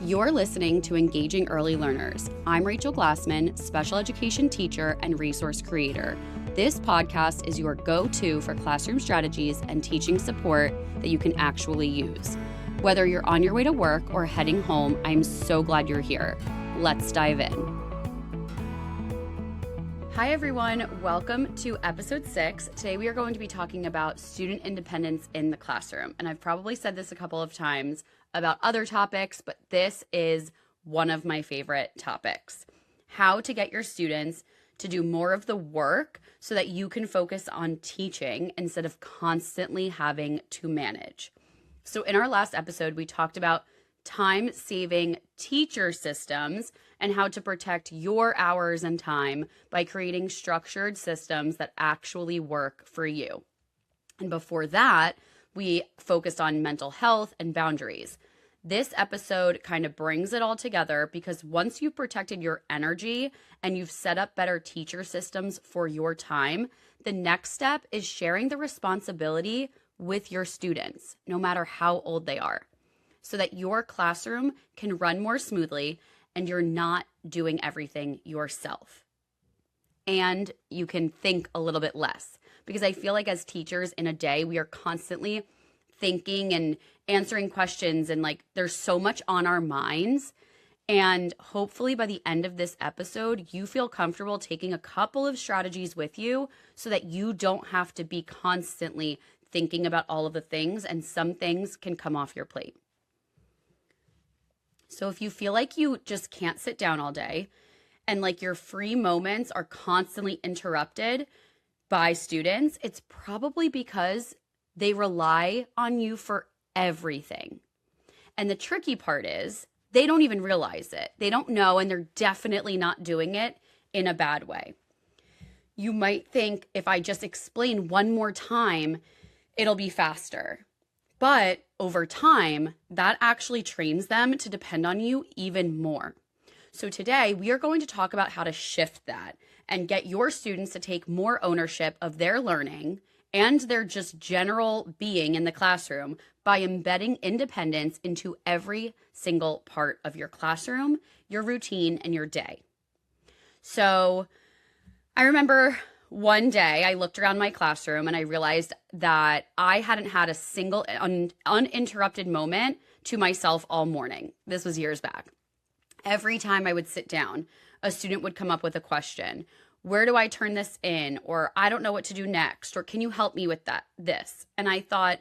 You're listening to Engaging Early Learners. I'm Rachel Glassman, special education teacher and resource creator. This podcast is your go-to for classroom strategies and teaching support that you can actually use. Whether you're on your way to work or heading home, I'm so glad you're here. Let's dive in. Hi everyone, welcome to episode 6. Today we are going to be talking about student independence in the classroom. And I've probably said this a couple of times about other topics, but this is one of my favorite topics. How to get your students to do more of the work so that you can focus on teaching instead of constantly having to manage. So in our last episode, we talked about time-saving teacher systems and how to protect your hours and time by creating structured systems that actually work for you. And before that, we focused on mental health and boundaries. This episode kind of brings it all together because once you've protected your energy and you've set up better teacher systems for your time, the next step is sharing the responsibility with your students, no matter how old they are, so that your classroom can run more smoothly and you're not doing everything yourself. And you can think a little bit less. Because I feel like as teachers in a day, we are constantly thinking and answering questions and there's so much on our minds. And hopefully by the end of this episode, you feel comfortable taking a couple of strategies with you so that you don't have to be constantly thinking about all of the things and some things can come off your plate. So if you feel like you just can't sit down all day and your free moments are constantly interrupted by students, it's probably because they rely on you for everything. And the tricky part is they don't even realize it. They don't know, and they're definitely not doing it in a bad way. You might think if I just explain one more time, it'll be faster. But over time, that actually trains them to depend on you even more. So today we are going to talk about how to shift that and get your students to take more ownership of their learning and their just general being in the classroom by embedding independence into every single part of your classroom, your routine, and your day. So I remember one day I looked around my classroom and I realized that I hadn't had a single uninterrupted moment to myself all morning. This was years back. Every time I would sit down, a student would come up with a question. Where do I turn this in? Or I don't know what to do next. Or can you help me with this? And I thought,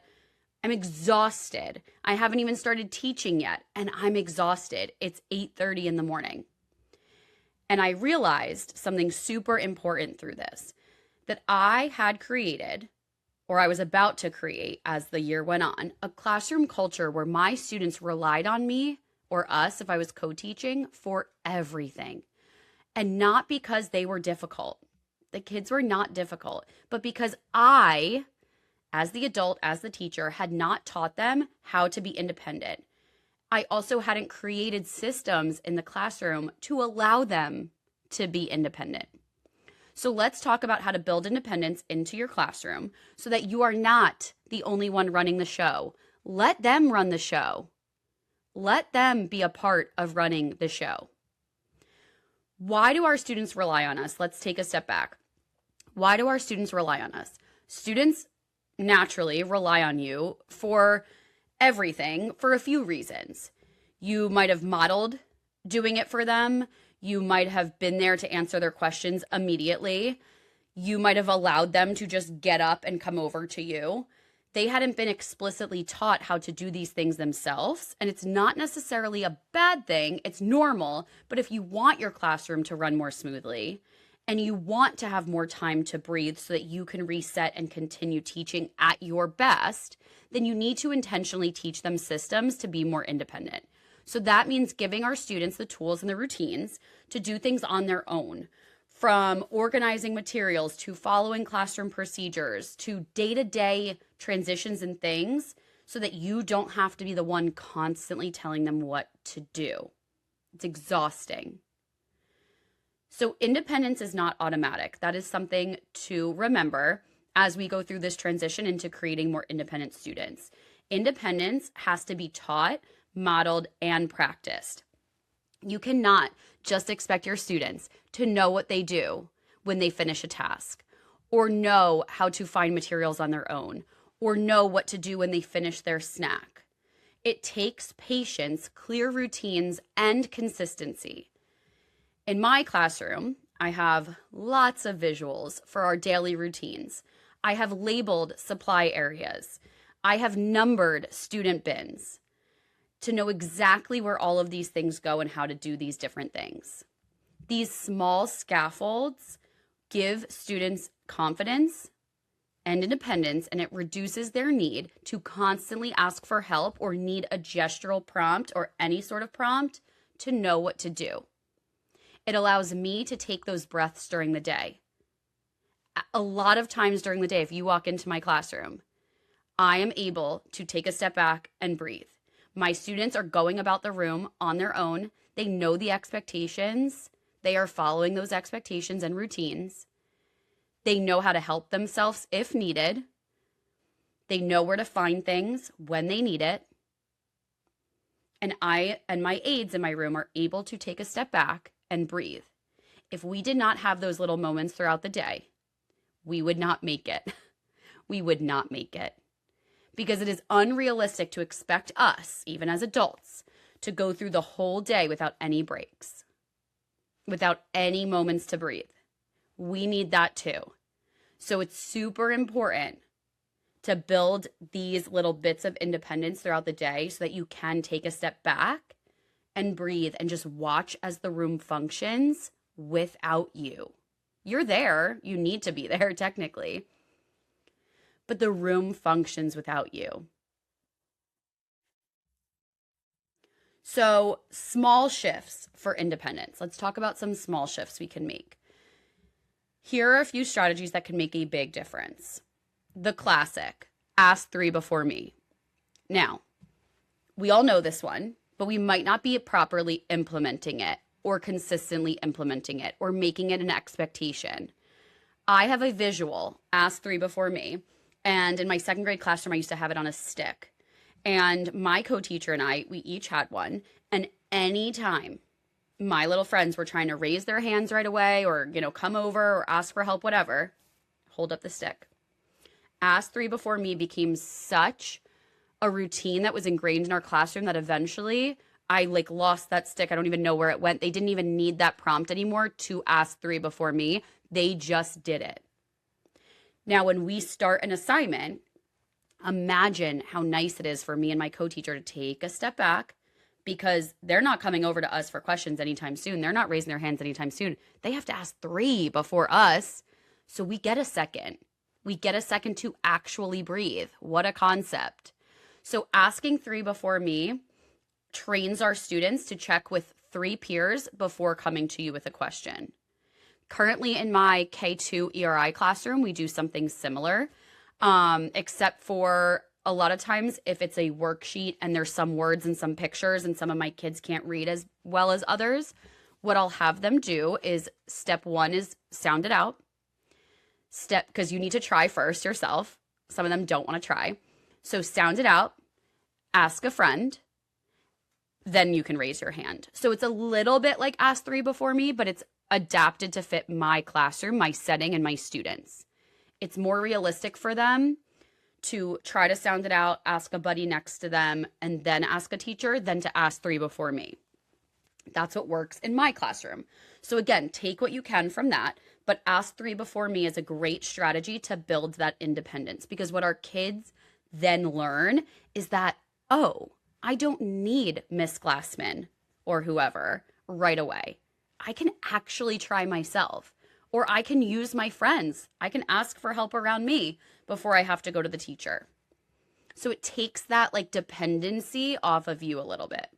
I'm exhausted. I haven't even started teaching yet. And I'm exhausted. It's 8:30 in the morning. And I realized something super important through this, that I had created, or I was about to create as the year went on, a classroom culture where my students relied on me or us, if I was co-teaching, for everything. And not because they were difficult. The kids were not difficult, but because I, as the adult, as the teacher, had not taught them how to be independent. I also hadn't created systems in the classroom to allow them to be independent. So let's talk about how to build independence into your classroom so that you are not the only one running the show. Let them run the show. Let them be a part of running the show. Why do our students rely on us? Let's take a step back. Why do our students rely on us? Students naturally rely on you for everything for a few reasons. You might have modeled doing it for them. You might have been there to answer their questions immediately. You might have allowed them to just get up and come over to you. They hadn't been explicitly taught how to do these things themselves, and it's not necessarily a bad thing. It's normal, but if you want your classroom to run more smoothly and you want to have more time to breathe so that you can reset and continue teaching at your best, then you need to intentionally teach them systems to be more independent. So that means giving our students the tools and the routines to do things on their own. From organizing materials to following classroom procedures to day-to-day transitions and things so that you don't have to be the one constantly telling them what to do. It's exhausting. So independence is not automatic. That is something to remember as we go through this transition into creating more independent students. Independence has to be taught modeled, and practiced. You cannot just expect your students to know what they do when they finish a task, or know how to find materials on their own, or know what to do when they finish their snack. It takes patience, clear routines, and consistency. In my classroom, I have lots of visuals for our daily routines. I have labeled supply areas. I have numbered student bins to know exactly where all of these things go and how to do these different things. These small scaffolds give students confidence and independence, and it reduces their need to constantly ask for help or need a gestural prompt or any sort of prompt to know what to do. It allows me to take those breaths during the day. A lot of times during the day, if you walk into my classroom, I am able to take a step back and breathe. My students are going about the room on their own. They know the expectations. They are following those expectations and routines. They know how to help themselves if needed. They know where to find things when they need it. And I and my aides in my room are able to take a step back and breathe. If we did not have those little moments throughout the day, we would not make it. We would not make it. Because it is unrealistic to expect us, even as adults, to go through the whole day without any breaks, without any moments to breathe. We need that too. So it's super important to build these little bits of independence throughout the day so that you can take a step back and breathe and just watch as the room functions without you. You're there. You need to be there technically. But the room functions without you. So, small shifts for independence. Let's talk about some small shifts we can make. Here are a few strategies that can make a big difference. The classic, ask 3 before me. Now, we all know this one, but we might not be properly implementing it or consistently implementing it or making it an expectation. I have a visual, ask 3 before me, and in my second grade classroom, I used to have it on a stick. And my co-teacher and I, we each had one, and anytime my little friends were trying to raise their hands right away or, come over or ask for help, whatever, hold up the stick. Ask 3 before me became such a routine that was ingrained in our classroom that eventually I lost that stick. I don't even know where it went. They didn't even need that prompt anymore to ask 3 before me. They just did it. Now, when we start an assignment, imagine how nice it is for me and my co-teacher to take a step back, because they're not coming over to us for questions anytime soon. They're not raising their hands anytime soon. They have to ask 3 before us. So we get a second. We get a second to actually breathe. What a concept. So asking 3 before me trains our students to check with 3 peers before coming to you with a question. Currently in my K2 ERI classroom, we do something similar, except for a lot of times if it's a worksheet and there's some words and some pictures and some of my kids can't read as well as others, what I'll have them do is step 1 is sound it out. Because you need to try first yourself. Some of them don't want to try. So sound it out, ask a friend, then you can raise your hand. So it's a little bit like ask 3 before me, but it's adapted to fit my classroom, my setting, and my students. It's more realistic for them to try to sound it out, ask a buddy next to them, and then ask a teacher, than to ask 3 before me. That's what works in my classroom. So again, take what you can from that, but ask 3 before me is a great strategy to build that independence, because what our kids then learn is that, oh, I don't need Miss Glassman or whoever right away. I can actually try myself, or I can use my friends. I can ask for help around me before I have to go to the teacher. So it takes that dependency off of you a little bit.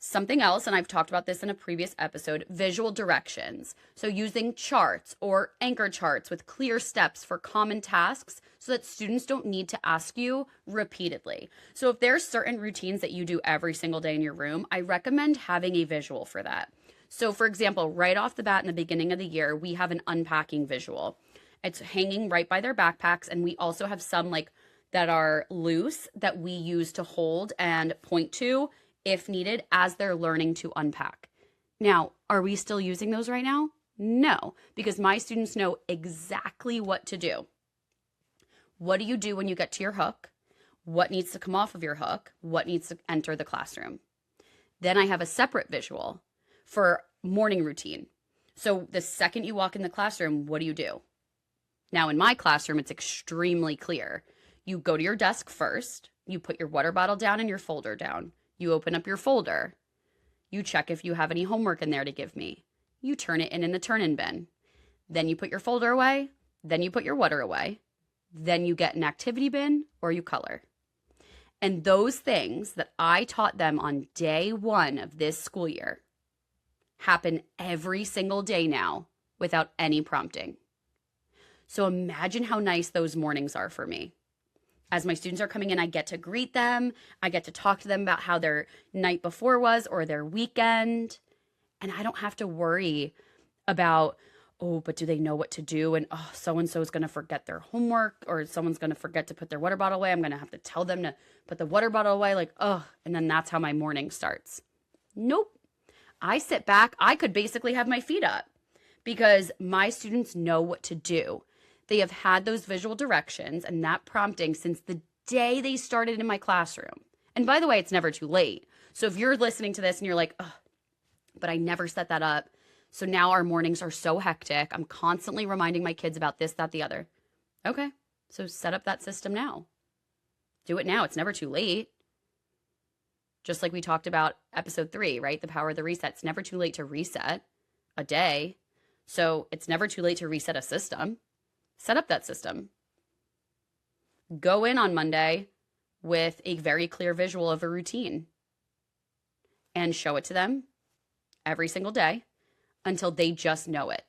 Something else, and I've talked about this in a previous episode, visual directions. So using charts or anchor charts with clear steps for common tasks so that students don't need to ask you repeatedly. So if there's certain routines that you do every single day in your room, I recommend having a visual for that. So for example, right off the bat in the beginning of the year, we have an unpacking visual. It's hanging right by their backpacks, and we also have some that are loose that we use to hold and point to if needed as they're learning to unpack. Now, are we still using those right now? No, because my students know exactly what to do. What do you do when you get to your hook? What needs to come off of your hook? What needs to enter the classroom? Then I have a separate visual for morning routine. So the second you walk in the classroom, what do you do? Now in my classroom, it's extremely clear. You go to your desk first, you put your water bottle down and your folder down. You open up your folder. You check if you have any homework in there to give me. You turn it in the turn-in bin. Then you put your folder away. Then you put your water away. Then you get an activity bin or you color. And those things that I taught them on day one of this school year happen every single day now without any prompting. So imagine how nice those mornings are for me. As my students are coming in, I get to greet them. I get to talk to them about how their night before was or their weekend. And I don't have to worry about, oh, but do they know what to do? And oh, so-and-so is going to forget their homework, or someone's going to forget to put their water bottle away. I'm going to have to tell them to put the water bottle away. Like, oh, and then that's how my morning starts. Nope. I sit back. I could basically have my feet up because my students know what to do. They have had those visual directions and that prompting since the day they started in my classroom. And by the way, it's never too late. So if you're listening to this and you're like, oh, but I never set that up. So now our mornings are so hectic. I'm constantly reminding my kids about this, that, the other. Okay, so set up that system now. Do it now. It's never too late. Just like we talked about episode 3, right? The power of the reset. It's never too late to reset a day. So it's never too late to reset a system. Set up that system. Go in on Monday with a very clear visual of a routine and show it to them every single day until they just know it.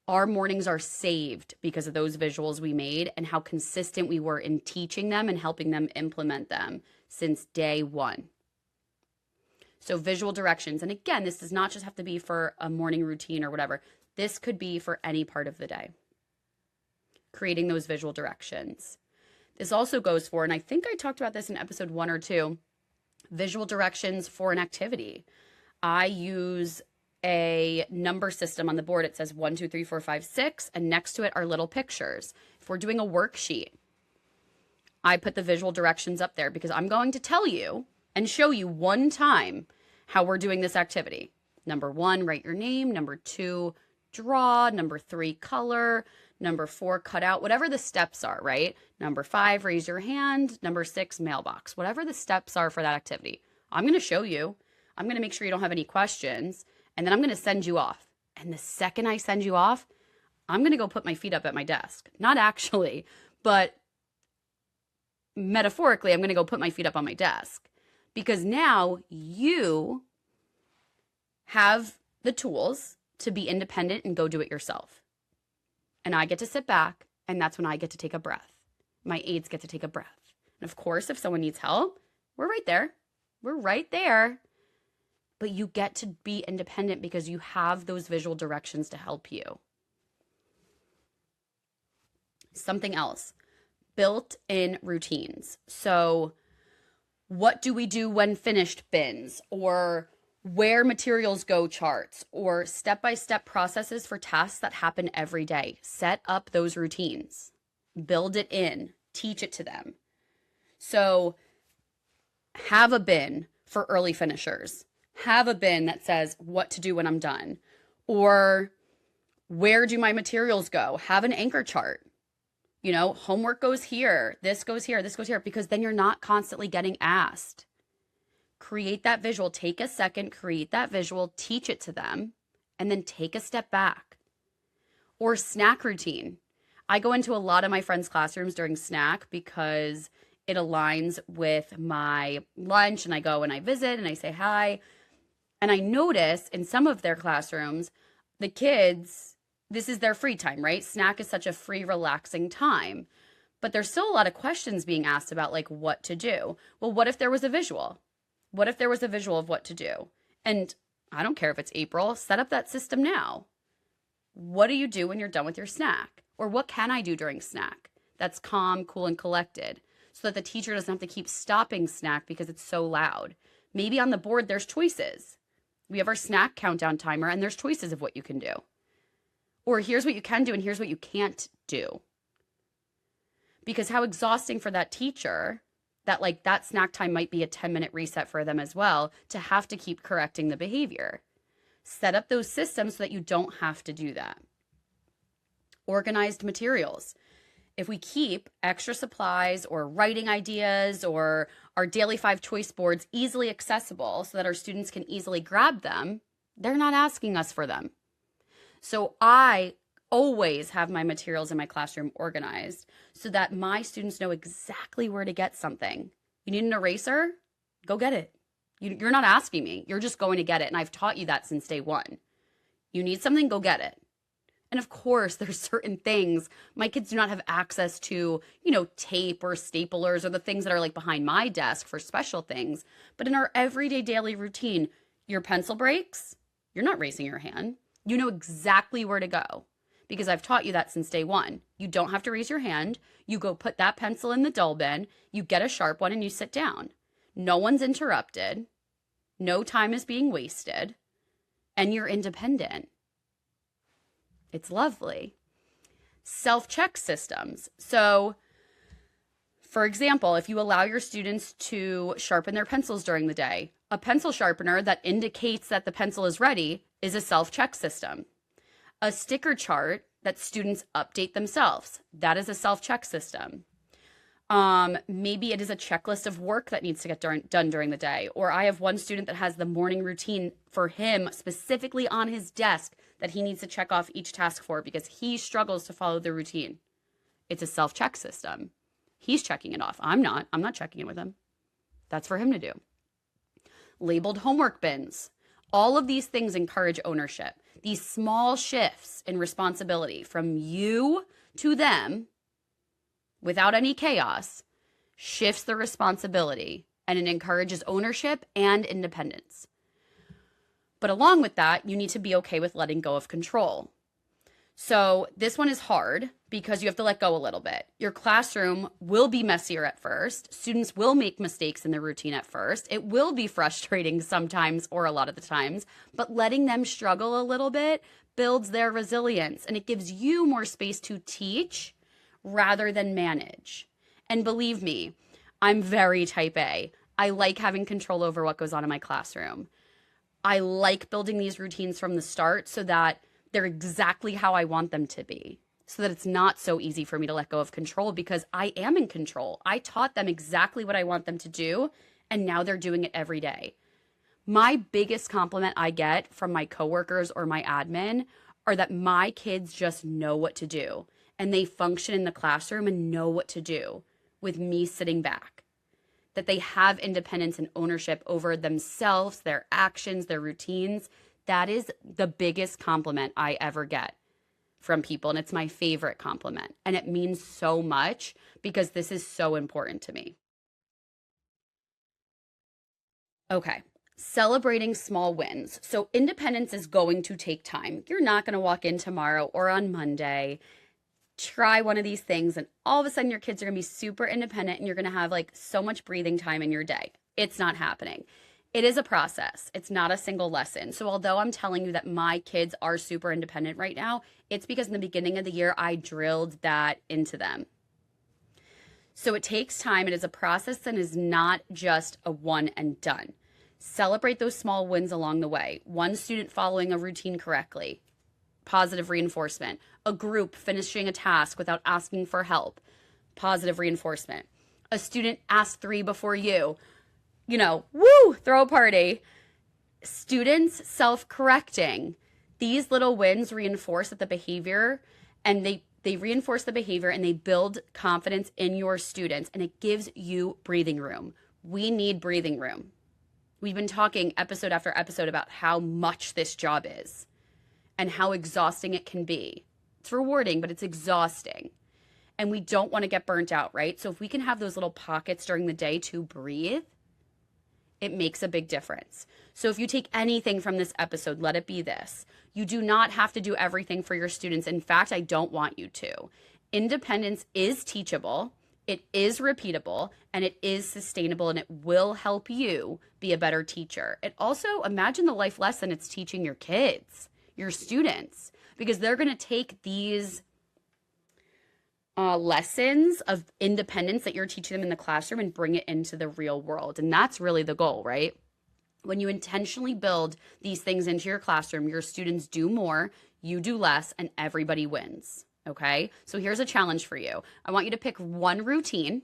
Our mornings are saved because of those visuals we made and how consistent we were in teaching them and helping them implement them since day one. So visual directions. And again, this does not just have to be for a morning routine or whatever. This could be for any part of the day. Creating those visual directions. This also goes for, and I think I talked about this in episode 1 or 2, visual directions for an activity. I use a number system on the board. It says 1, 2, 3, 4, 5, 6, and next to it are little pictures. If we're doing a worksheet, I put the visual directions up there because I'm going to tell you and show you one time how we're doing this activity. Number 1, write your name. Number 2, draw. Number 3, color. Number 4, cut out, whatever the steps are, right? Number 5, raise your hand. Number 6, mailbox, whatever the steps are for that activity. I'm going to show you. I'm going to make sure you don't have any questions, and then I'm going to send you off. And the second I send you off, I'm going to go put my feet up at my desk. Not actually, but metaphorically, I'm going to go put my feet up on my desk because now you have the tools to be independent and go do it yourself. And I get to sit back, and that's when I get to take a breath. My aides get to take a breath. And of course, if someone needs help, we're right there. We're right there. But you get to be independent because you have those visual directions to help you. Something else, built-in routines. So what do we do when finished bins, or where materials go charts, or step-by-step processes for tasks that happen every day. Set up those routines. Build it in. Teach it to them. So have a bin for early finishers. Have a bin that says what to do when I'm done. Or where do my materials go? Have an anchor chart. You know, homework goes here. This goes here. This goes here. Because then you're not constantly getting asked. Create that visual. Take a second, create that visual, teach it to them, and then take a step back. Or snack routine. I go into a lot of my friends' classrooms during snack because it aligns with my lunch, and I go and I visit and I say hi. And I notice in some of their classrooms, the kids, this is their free time, right? Snack is such a free, relaxing time. But there's still a lot of questions being asked about like what to do. Well, what if there was a visual? What if there was a visual of what to do? And I don't care if it's April, set up that system now. What do you do when you're done with your snack? Or what can I do during snack? that's calm, cool, and collected so that the teacher doesn't have to keep stopping snack because it's so loud. Maybe on the board there's choices. We have our snack countdown timer and there's choices of what you can do. Or here's what you can do and here's what you can't do. Because how exhausting for that teacher that like that snack time might be a 10-minute reset for them as well to have to keep correcting the behavior. Set up those systems so that you don't have to do that. Organized materials. If we keep extra supplies or writing ideas or our daily 5 choice boards easily accessible so that our students can easily grab them, they're not asking us for them. So I always have my materials in my classroom organized so that my students know exactly where to get something. You need an eraser? Go get it. You're not asking me. You're just going to get it. And I've taught you that since day one. You need something? Go get it. And of course, there's certain things my kids do not have access to, tape or staplers or the things that are like behind my desk for special things. But in our everyday daily routine, your pencil breaks, you're not raising your hand. You know exactly where to go because I've taught you that since day one. You don't have to raise your hand. You go put that pencil in the dull bin, you get a sharp one, and you sit down. No one's interrupted. No time is being wasted. And you're independent. It's lovely. Self-check systems. So, for example, if you allow your students to sharpen their pencils during the day, a pencil sharpener that indicates that the pencil is ready is a self-check system. A sticker chart that students update themselves, that is a self-check system. Maybe it is a checklist of work that needs to get done during the day. Or I have one student that has the morning routine for him specifically on his desk that he needs to check off each task for because he struggles to follow the routine. It's a self-check system. He's checking it off. I'm not checking it with him. That's for him to do. Labeled homework bins. All of these things encourage ownership. These small shifts in responsibility from you to them without any chaos shifts the responsibility and it encourages ownership and independence. But along with that, you need to be okay with letting go of control. So this one is hard because you have to let go a little bit. Your classroom will be messier at first. Students will make mistakes in their routine at first. It will be frustrating sometimes or a lot of the times, but letting them struggle a little bit builds their resilience and it gives you more space to teach rather than manage. And believe me, I'm very type A. I like having control over what goes on in my classroom. I like building these routines from the start so that they're exactly how I want them to be, so that it's not so easy for me to let go of control because I am in control. I taught them exactly what I want them to do, and now they're doing it every day. My biggest compliment I get from my coworkers or my admin are that my kids just know what to do, and they function in the classroom and know what to do with me sitting back. That they have independence and ownership over themselves, their actions, their routines. That is the biggest compliment I ever get from people. And it's my favorite compliment. And it means so much because this is so important to me. Okay. Celebrating small wins. So independence is going to take time. You're not going to walk in tomorrow or on Monday, try one of these things, and all of a sudden your kids are going to be super independent and you're going to have like so much breathing time in your day. It's not happening. It is a process. It's not a single lesson. So although I'm telling you that my kids are super independent right now, it's because in the beginning of the year, I drilled that into them. So it takes time. It is a process and is not just a one and done. Celebrate those small wins along the way. One student following a routine correctly, positive reinforcement. A group finishing a task without asking for help, positive reinforcement. A student asked 3 before you, woo, throw a party. Students self-correcting. These little wins reinforce that the behavior, and they reinforce the behavior and they build confidence in your students, and it gives you breathing room. We need breathing room. We've been talking episode after episode about how much this job is and how exhausting it can be. It's rewarding, but it's exhausting. And we don't want to get burnt out, right? So if we can have those little pockets during the day to breathe, it makes a big difference. So if you take anything from this episode, let it be this. You do not have to do everything for your students. In fact, I don't want you to. Independence is teachable, it is repeatable, and it is sustainable, and it will help you be a better teacher. It also, imagine the life lesson it's teaching your kids, your students, because they're going to take these lessons of independence that you're teaching them in the classroom and bring it into the real world. And that's really the goal, right? When you intentionally build these things into your classroom, your students do more, you do less, and everybody wins. Okay? So here's a challenge for you. I want you to pick one routine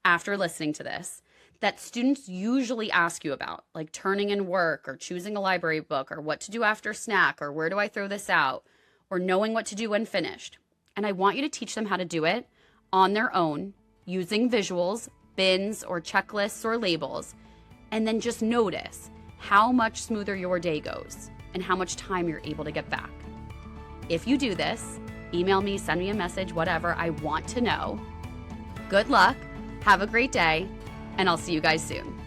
after listening to this that students usually ask you about, like turning in work or choosing a library book or what to do after snack or where do I throw this out or knowing what to do when finished. And I want you to teach them how to do it on their own using visuals, bins, or checklists or labels. And then just notice how much smoother your day goes and how much time you're able to get back. If you do this, email me, send me a message, whatever. I want to know. Good luck. Have a great day. And I'll see you guys soon.